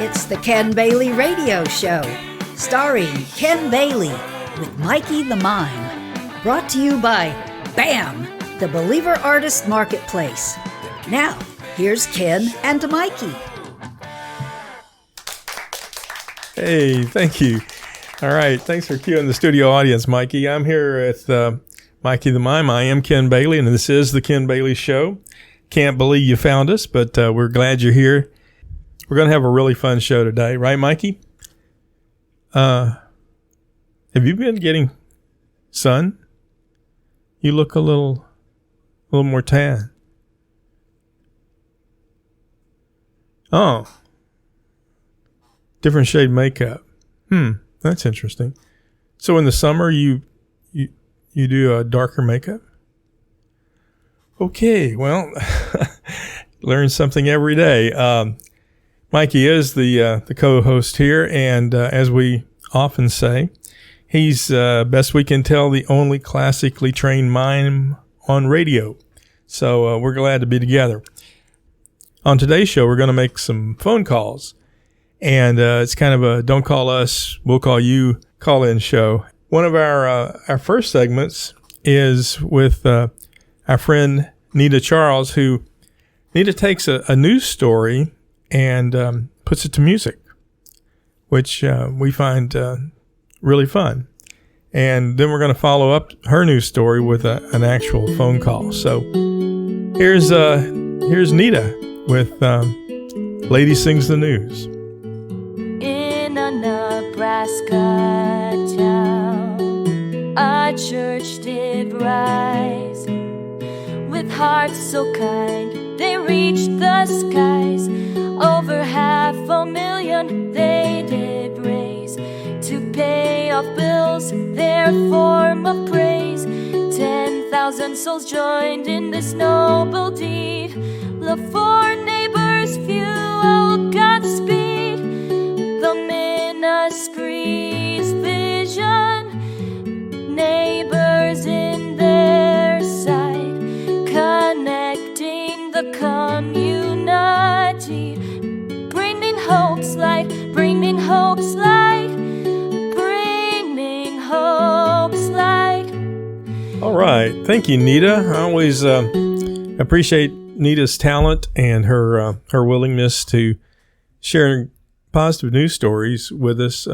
It's the Ken Bailey Radio Show, starring Ken Bailey with Mikey the Mime. Brought to you by BAM, the Believer Artist Marketplace. Now, here's Ken and Mikey. Hey, thank you. All right, thanks for cueing the studio audience, Mikey. I'm here with Mikey the Mime. I am Ken Bailey, and this is the Ken Bailey Show. Can't believe you found us, but we're glad you're here. We're going to have a really fun show today, right, Mikey? Have you been getting sun? You look a little more tan. Oh, different shade makeup. That's interesting. So in the summer, you do a darker makeup? Okay, well, learn something every day. Mikey is the co-host here, and as we often say, he's, best we can tell, the only classically trained mime on radio. So we're glad to be together. On today's show, we're going to make some phone calls, and it's kind of a don't call us, we'll call you call-in show. One of our first segments is with our friend Nita Charles, who Nita takes a news story and puts it to music, which we find really fun. And then we're going to follow up her news story with an actual phone call. So here's Nita with Lady Sings the News. In a Nebraska town, a church did rise. With hearts so kind, they reached the skies. Over 500,000 they did raise to pay off bills, their form of praise. 10,000 souls joined in this noble deed. Love for neighbors fuel Godspeed. The ministry's vision, neighbors in their side, connecting the community, bringing hope's light, bringing hope's light, bringing hope's light. All right. Thank you, Nita. I always appreciate Nita's talent and her willingness to share positive news stories with us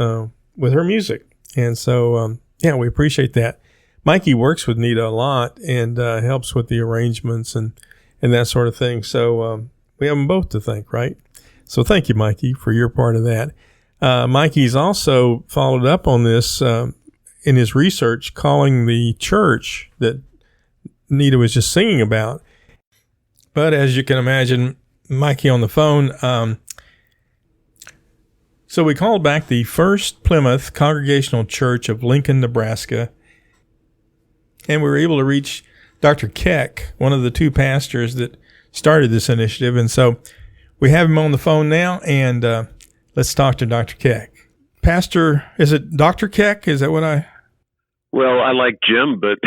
with her music. And so, we appreciate that. Mikey works with Nita a lot and helps with the arrangements and that sort of thing. So we have them both to thank, right? So thank you, Mikey, for your part of that. Mikey's also followed up on this in his research, calling the church that Nita was just singing about. But as you can imagine, Mikey on the phone. So we called back the First Plymouth Congregational Church of Lincoln, Nebraska, and we were able to reach Dr. Keck, one of the two pastors that started this initiative. And so we have him on the phone now, and let's talk to Dr. Keck. Pastor, is it Dr. Keck? Is that what I... Well, I like Jim, but...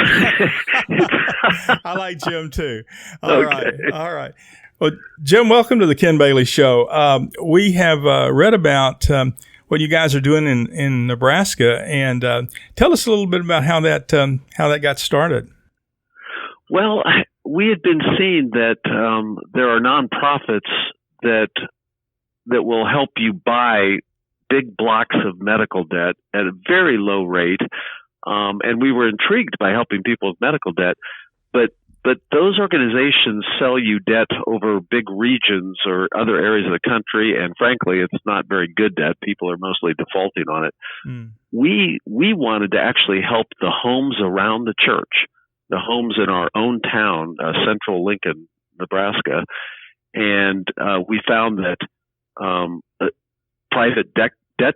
I like Jim, too. All right. Well, Jim, welcome to the Ken Bailey Show. We have read about what you guys are doing in Nebraska, and tell us a little bit about how that got started. Well, we had been seeing that there are nonprofits that will help you buy big blocks of medical debt at a very low rate, and we were intrigued by helping people with medical debt, but those organizations sell you debt over big regions or other areas of the country, and frankly, it's not very good debt. People are mostly defaulting on it. We wanted to actually help the homes around the church, the homes in our own town, central Lincoln, Nebraska, and we found that private debt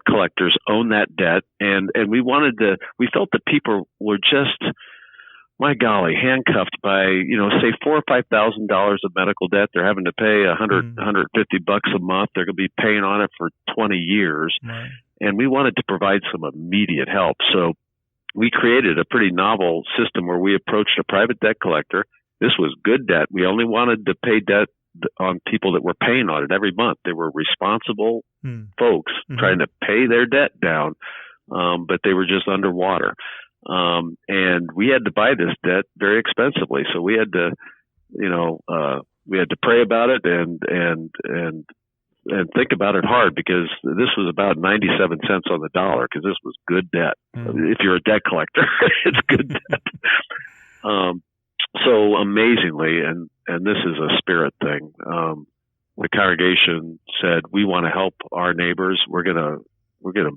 collectors own that debt, and we felt that people were just, my golly, handcuffed by, say $4,000 or $5,000 of medical debt. They're having to pay $150 a month. They're going to be paying on it for 20 years. Right. And we wanted to provide some immediate help. So we created a pretty novel system where we approached a private debt collector. This was good debt. We only wanted to pay debt on people that were paying on it every month. They were responsible folks trying to pay their debt down, but they were just underwater. And we had to buy this debt very expensively. So we had to, we had to pray about it and think about it hard, because this was about 97 cents on the dollar, because this was good debt. If you're a debt collector, it's good debt. So amazingly, and this is a spirit thing, the congregation said, we want to help our neighbors. We're gonna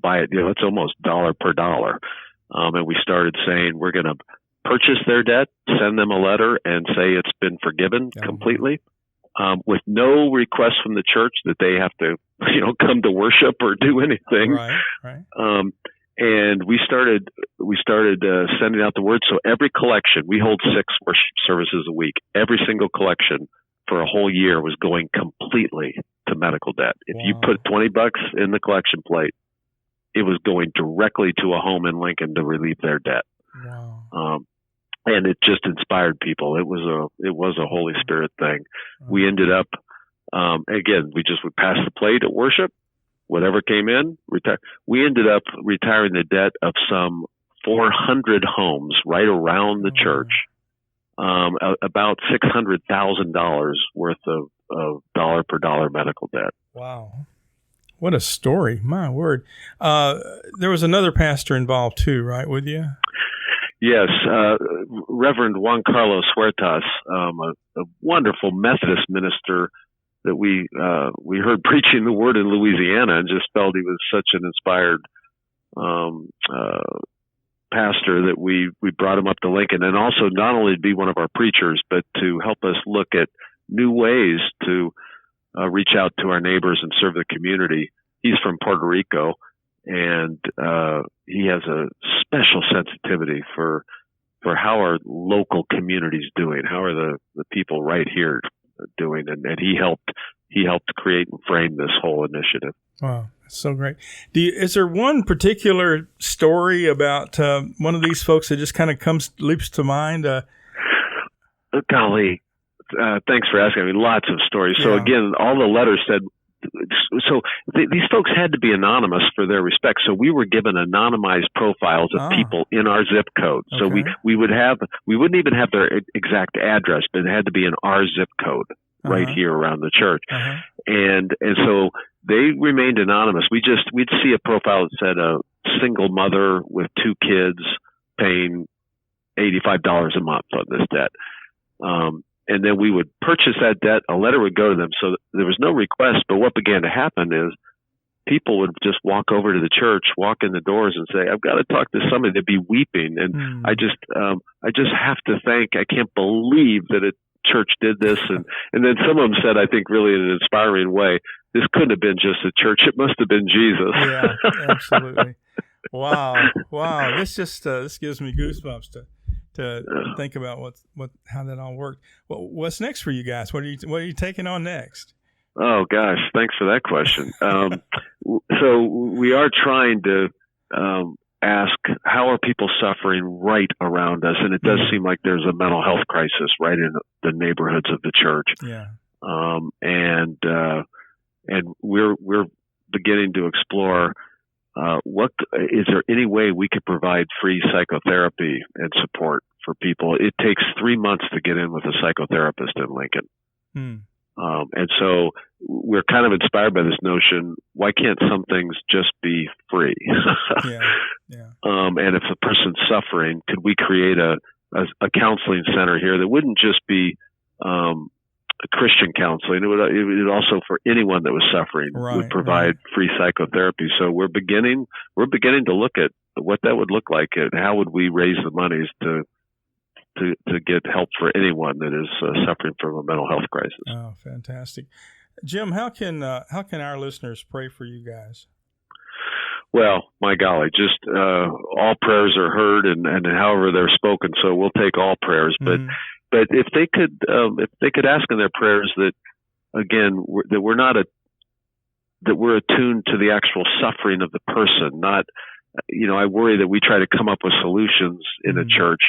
buy it. It's almost dollar per dollar. And we started saying, we're going to purchase their debt, send them a letter, and say it's been forgiven completely, with no request from the church that they have to, come to worship or do anything. Right. And we started sending out the word. So every collection, we hold 6 worship services a week. Every single collection for a whole year was going completely to medical debt. If you put $20 in the collection plate, it was going directly to a home in Lincoln to relieve their debt. Wow. And it just inspired people. It was a Holy Spirit thing. We ended up, again, we just would pass the plate at worship, whatever came in, retire. We ended up retiring the debt of some 400 homes right around the church, about $600,000 worth of dollar per dollar medical debt. Wow. What a story. My word. There was another pastor involved too, right, with you? Yes. Reverend Juan Carlos Huertas, a wonderful Methodist minister that we heard preaching the word in Louisiana, and just felt he was such an inspired pastor that we brought him up to Lincoln, and also not only to be one of our preachers, but to help us look at new ways to reach out to our neighbors and serve the community. He's from Puerto Rico, and he has a special sensitivity for how our local community's doing, how are the people right here doing, and he helped create and frame this whole initiative. Wow, that's so great. Is there one particular story about one of these folks that just kind of leaps to mind? Golly. Thanks for asking. Lots of stories. So again, all the letters said, these folks had to be anonymous for their respect. So we were given anonymized profiles of people in our zip code. So we wouldn't even have their exact address, but it had to be in our zip code right here around the church. And so they remained anonymous. We'd see a profile that said a single mother with 2 kids paying $85 a month on this debt. And then we would purchase that debt. A letter would go to them. So there was no request. But what began to happen is people would just walk over to the church, walk in the doors, and say, "I've got to talk to somebody." They'd be weeping, and I just have to I can't believe that a church did this. And then some of them said, I think really in an inspiring way, this couldn't have been just a church. It must have been Jesus. Yeah, absolutely. Wow. This gives me goosebumps to think about how that all worked. Well, what's next for you guys? What are you taking on next? Oh gosh, thanks for that question. So we are trying to ask, how are people suffering right around us? And it does seem like there's a mental health crisis right in the neighborhoods of the church. Yeah. And we're beginning to explore. Is there any way we could provide free psychotherapy and support for people? It takes 3 months to get in with a psychotherapist in Lincoln. And so we're kind of inspired by this notion. Why can't some things just be free? Yeah. And if a person's suffering, could we create a counseling center here that wouldn't just be Christian counseling? It would also, for anyone that was suffering, would provide free psychotherapy. So we're beginning to look at what that would look like, and how would we raise the monies to get help for anyone that is suffering from a mental health crisis. Oh, fantastic. Jim, how can our listeners pray for you guys? Well, my golly, just all prayers are heard, and however they're spoken. So we'll take all prayers. But if they could ask in their prayers that, again, that we're attuned to the actual suffering of the person. Not, I worry that we try to come up with solutions in a church,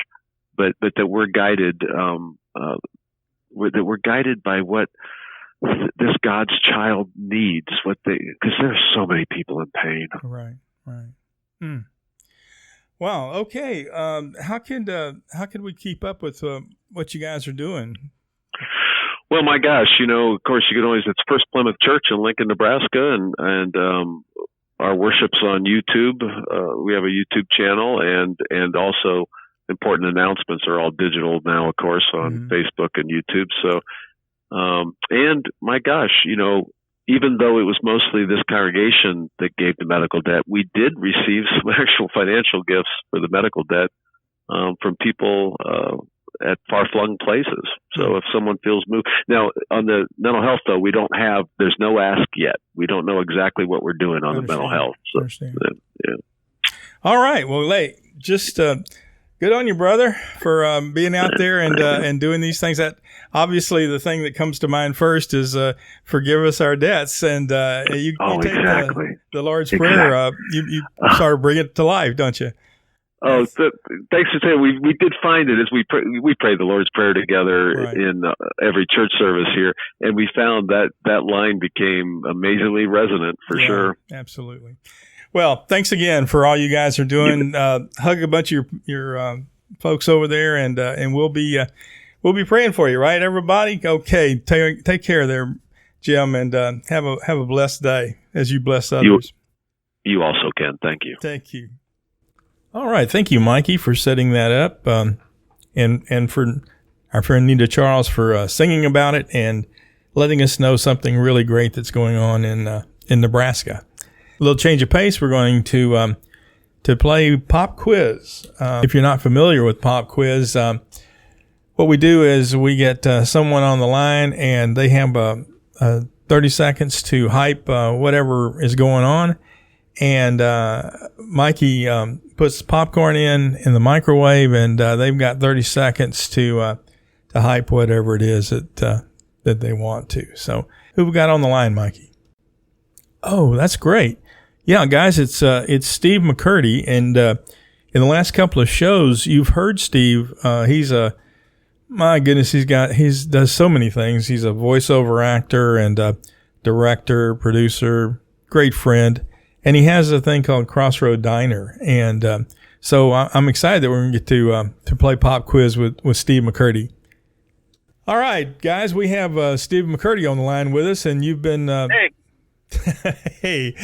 but that we're guided, by what this God's child needs, because there's so many people in pain. Right. Wow. Okay. How can we keep up with what you guys are doing? Well, my gosh, of course, you can always, it's First Plymouth Church in Lincoln, Nebraska, and our worship's on YouTube. We have a YouTube channel, and also important announcements are all digital now, of course, on Facebook and YouTube. So, and my gosh, even though it was mostly this congregation that gave the medical debt, we did receive some actual financial gifts for the medical debt from people at far-flung places. So if someone feels moved. Now, on the mental health, though, there's no ask yet. We don't know exactly what we're doing on the mental health. So, yeah. All right. Well, just good on you, brother, for being out there and doing these things. That obviously the thing that comes to mind first is forgive us our debts, and you take exactly. the Lord's Prayer. You sort of bring it to life, don't you? Oh, thanks for saying. We did find it as we prayed the Lord's Prayer together in every church service here, and we found that line became amazingly resonant for sure. Absolutely. Well, thanks again for all you guys are doing. Hug a bunch of your folks over there, and we'll be praying for you, right, everybody? Okay, take care there, Jim, and have a blessed day as you bless others. You also can. Thank you. Thank you. All right, thank you, Mikey, for setting that up, and for our friend Nita Charles for singing about it and letting us know something really great that's going on in Nebraska. A little change of pace. We're going to play Pop Quiz. If you're not familiar with Pop Quiz, what we do is we get someone on the line, and they have 30 seconds to hype whatever is going on. And Mikey puts popcorn in the microwave, and they've got 30 seconds to hype whatever it is that they want to. So who we got on the line, Mikey? Oh, that's great. Yeah, guys, it's Steve McCurdy, and in the last couple of shows, you've heard Steve. My goodness, he does so many things. He's a voiceover actor and director, producer, great friend. And he has a thing called Crossroad Diner. And so I'm excited that we're going to get to play Pop Quiz with Steve McCurdy. All right, guys, we have Steve McCurdy on the line with us, and you've been... Hey.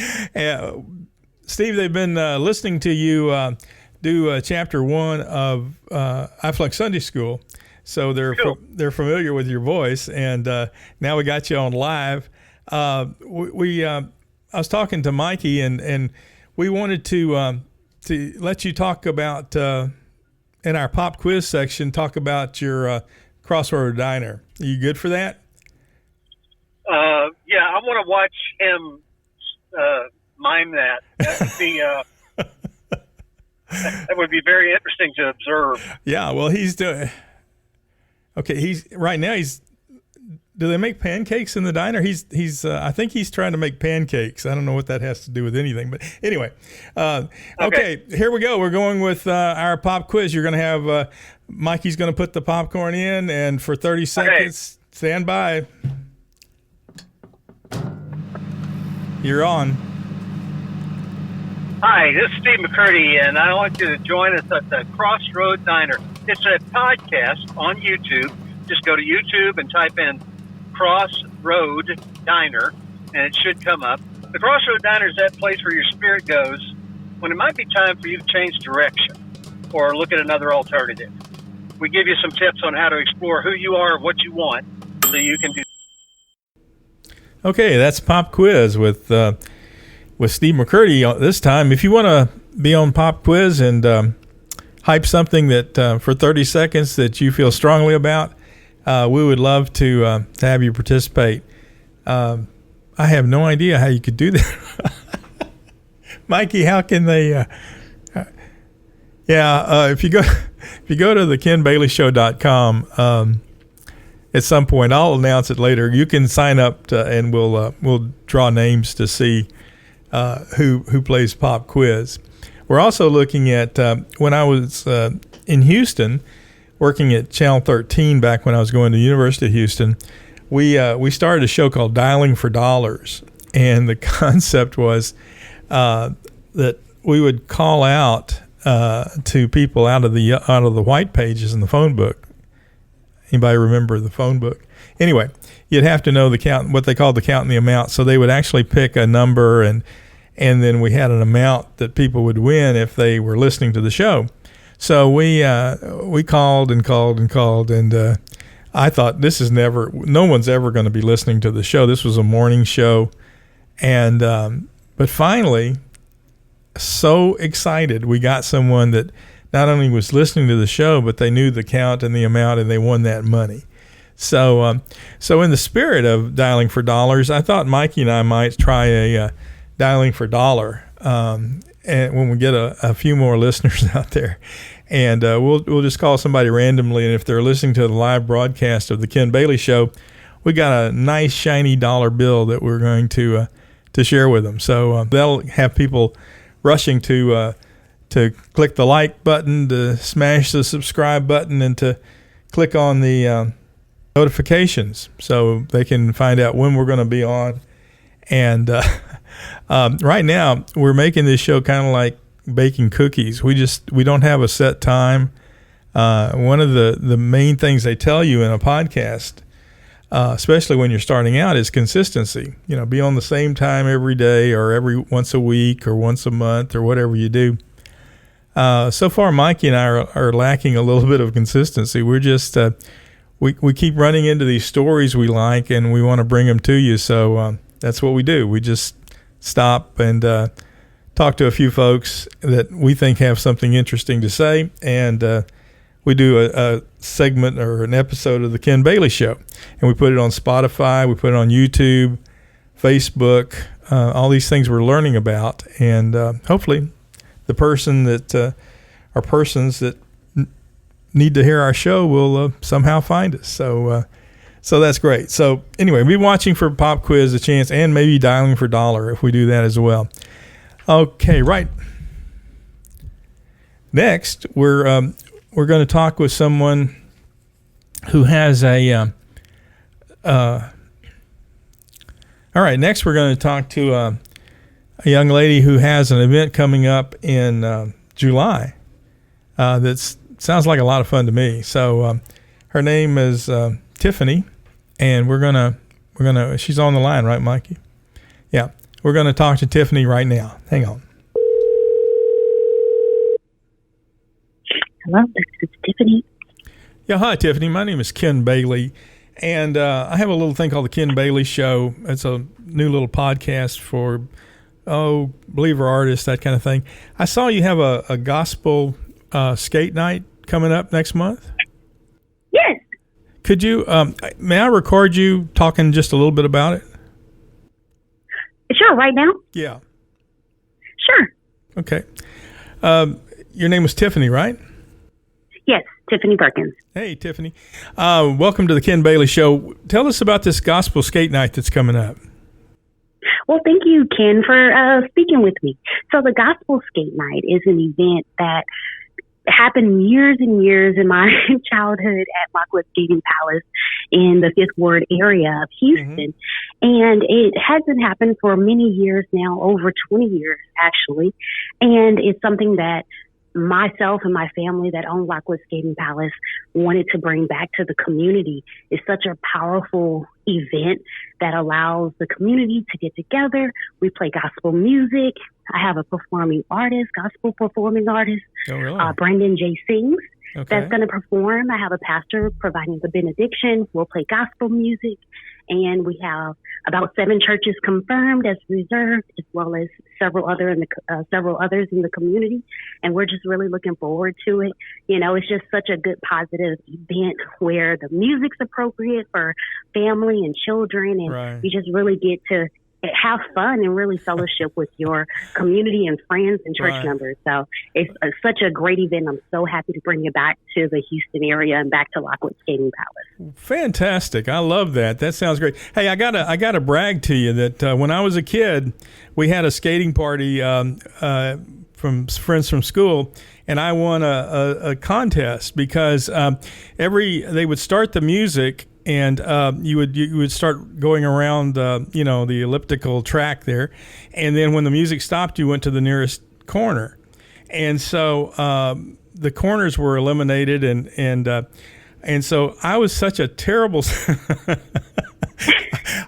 Steve, they've been listening to you do Chapter 1 of iFlux Sunday School. So they're familiar with your voice, and now we got you on live. I was talking to Mikey, and we wanted to let you talk about in our pop quiz section. Talk about your Crossroad Diner. Are you good for that? Yeah, I want to watch him mime that. That would be very interesting to observe. Yeah, well, he's doing. Okay, do they make pancakes in the diner? I think he's trying to make pancakes. I don't know what that has to do with anything, but anyway. Okay, here we go. We're going with our pop quiz. You're going to have Mikey's going to put the popcorn in, and for 30 seconds, stand by. You're on. Hi, this is Steve McCurdy, and I want you to join us at the Crossroad Diner. It's a podcast on YouTube. Just go to YouTube and type in Crossroad Diner, and it should come up. The Crossroad Diner is that place where your spirit goes when it might be time for you to change direction or look at another alternative. We give you some tips on how to explore who you are and what you want so you can do. Okay, that's Pop Quiz with Steve McCurdy this time. If you want to be on Pop Quiz and hype something that for 30 seconds that you feel strongly about, we would love to have you participate. I have no idea how you could do that. Mikey, how can they? If you go to the KenBaileyShow.com, at some point, I'll announce it later. You can sign up and we'll draw names to see who plays Pop Quiz. We're also looking at when I was in Houston, working at Channel 13 back when I was going to the University of Houston. we started a show called Dialing for Dollars, and the concept was that we would call out to people out of the white pages in the phone book. Anybody remember the phone book? Anyway, you'd have to know the count, what they called the count and the amount. So they would actually pick a number, and then we had an amount that people would win if they were listening to the show. So we called and called and called, and I thought no one's ever going to be listening to the show. This was a morning show, and but finally, so excited, we got someone that not only was listening to the show, but they knew the count and the amount, and they won that money. So in the spirit of Dialing for Dollars, I thought Mikey and I might try a Dialing for Dollar, and when we get a few more listeners out there, and we'll just call somebody randomly, and if they're listening to the live broadcast of the Ken Bailey Show, we got a nice shiny dollar bill that we're going to share with them. So that'll have people rushing to click the like button, to smash the subscribe button, and to click on the notifications so they can find out when we're going to be on. And right now we're making this show kind of like baking cookies. We don't have a set time. One of the main things they tell you in a podcast, especially when you're starting out, is consistency. Be on the same time every day, or every once a week, or once a month, or whatever you do. So far, Mikey and I are lacking a little bit of consistency. We're just we keep running into these stories we like, and we want to bring them to you. So that's what we do. We just stop and talk to a few folks that we think have something interesting to say, and we do a segment or an episode of the Ken Bailey Show, and we put it on Spotify, we put it on YouTube, Facebook, all these things we're learning about, and hopefully the person that or persons that need to hear our show will somehow find us. So that's great. So anyway, be watching for Pop Quiz, a chance, and maybe Dialing for Dollar if we do that as well. Okay, right. Next, we're going to talk with someone who has all right, next we're going to talk to a young lady who has an event coming up in July that sounds like a lot of fun to me. So her name is Tiffany, and we're gonna she's on the line, right, Mikey? Yeah, we're gonna talk to Tiffany right now. Hang on. Hello, this is Tiffany. Yeah, hi, Tiffany. My name is Ken Bailey, and I have a little thing called the Ken Bailey Show. It's a new little podcast for, believer artists, that kind of thing. I saw you have a gospel skate night coming up next month. Yes. Could you, may I record you talking just a little bit about it? Sure, right now? Yeah. Sure. Okay. Your name was Tiffany, right? Yes, Tiffany Perkins. Hey, Tiffany. Welcome to the Ken Bailey Show. Tell us about this gospel skate night that's coming up. Well, thank you, Ken, for speaking with me. So the Gospel Skate Night is an event that happened years and years in my childhood at Lockwood Skating Palace in the Fifth Ward area of Houston. Mm-hmm. And it hasn't happened for many years now, over 20 years, actually. And it's something that myself and my family that own Lockwood Skating Palace wanted to bring back to the community. It's such a powerful event that allows the community to get together. We play gospel music. I have a performing artist, gospel performing artist, Brandon J. Sings, that's going to perform. I have a pastor providing the benediction. We'll play gospel music. And we have about 7 churches confirmed as reserved, as well as several others in the community. And we're just really looking forward to it. You know, it's just such a good, positive event where the music's appropriate for family and children. And you just really get to have fun and really fellowship with your community and friends and church members. So it's such a great event. I'm so happy to bring you back to the Houston area and back to Lockwood Skating Palace. Fantastic. I love that. That sounds great. Hey, I gotta brag to you that when I was a kid, we had a skating party from friends from school, and I won a contest because they would start the music and you would start going around, the elliptical track there, and then when the music stopped, you went to the nearest corner, and so the corners were eliminated, and so I was such a terrible.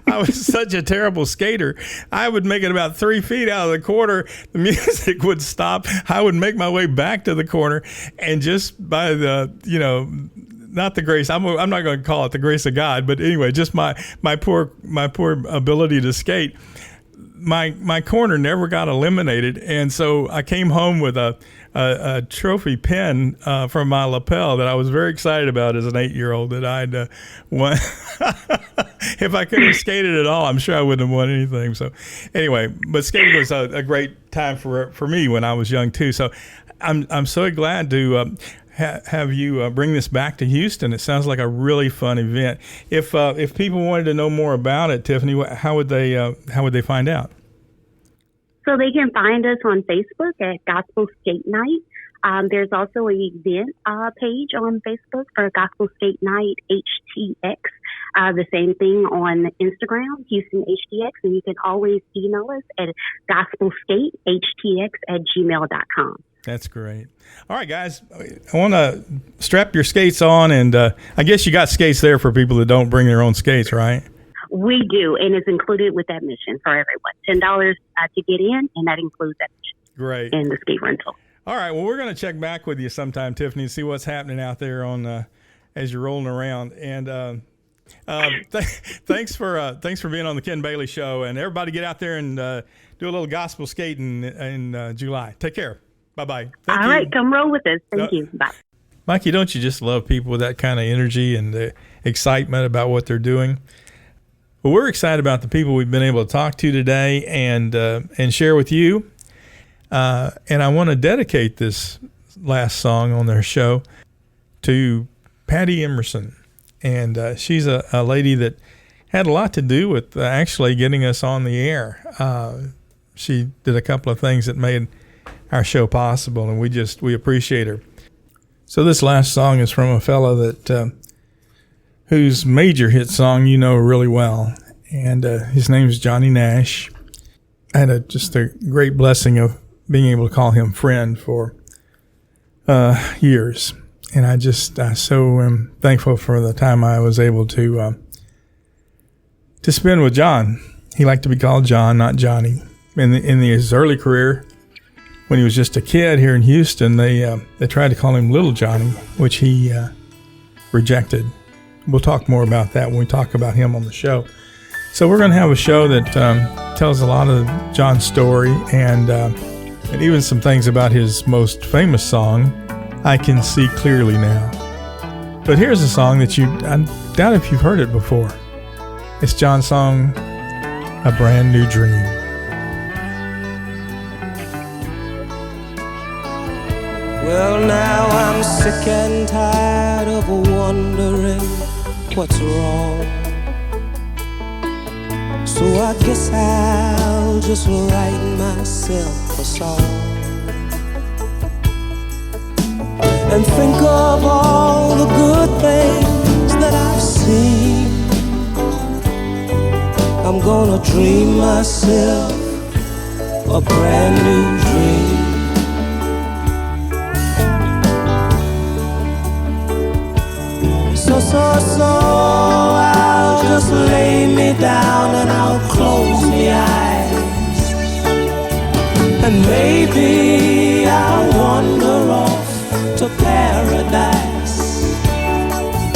I was such a terrible skater. I would make it about 3 feet out of the corner. The music would stop. I would make my way back to the corner, and just by the, not the grace. I'm not going to call it the grace of God, but anyway, just my poor ability to skate. My corner never got eliminated, and so I came home with a trophy pin from my lapel that I was very excited about as an 8-year-old that I'd won. If I could have skated at all, I'm sure I wouldn't have won anything. So anyway, but skating was a great time for me when I was young too. So I'm so glad to have you bring this back to Houston. It sounds like a really fun event. If people wanted to know more about it, Tiffany, how would they find out? So they can find us on Facebook at Gospel Skate Night. There's also an event page on Facebook for Gospel Skate Night HTX. The same thing on Instagram, Houston HTX, and you can always email us at gospelskatehtx@gmail.com. That's great. All right, guys, I want to strap your skates on, and I guess you got skates there for people that don't bring their own skates, right? We do, and it's included with admission for everyone. $10 to get in, and that includes admission. Great. And the skate rental. All right, well, we're going to check back with you sometime, Tiffany, and see what's happening out there on as you're rolling around. And thanks for being on the Ken Bailey Show, and everybody get out there and do a little gospel skating in July. Take care. Bye-bye. All right, come roll with us. Thank you. Bye. Mikey, don't you just love people with that kind of energy and excitement about what they're doing? Well, we're excited about the people we've been able to talk to today and share with you. And I want to dedicate this last song on their show to Patty Emerson. And she's a lady that had a lot to do with actually getting us on the air. She did a couple of things that made our show possible, and we appreciate her. So this last song is from a fellow that whose major hit song you know really well, and his name is Johnny Nash. I had just a great blessing of being able to call him friend for years, and I so am thankful for the time I was able to spend with John. He liked to be called John, not Johnny. In his early career, when he was just a kid here in Houston, they tried to call him Little Johnny, which he rejected. We'll talk more about that when we talk about him on the show. So we're going to have a show that tells a lot of John's story and even some things about his most famous song, I Can See Clearly Now. But here's a song that I doubt if you've heard it before. It's John's song, A Brand New Dream. Well, now I'm sick and tired of wondering what's wrong. So I guess I'll just write myself a song and think of all the good things that I've seen. I'm gonna dream myself a brand new dream. So I'll just lay me down and I'll close my eyes, and maybe I'll wander off to paradise.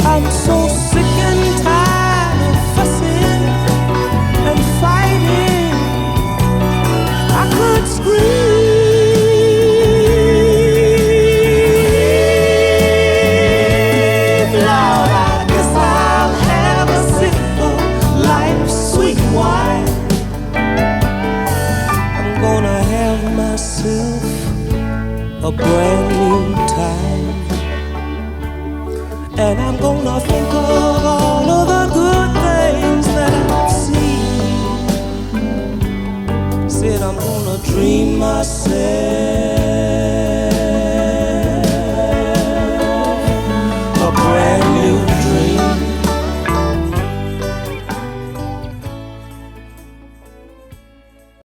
I'm so sick and tired of fussing and fighting. I could scream. A brand new time, and I'm gonna think of all of the good things that I've seen. Said I'm gonna dream myself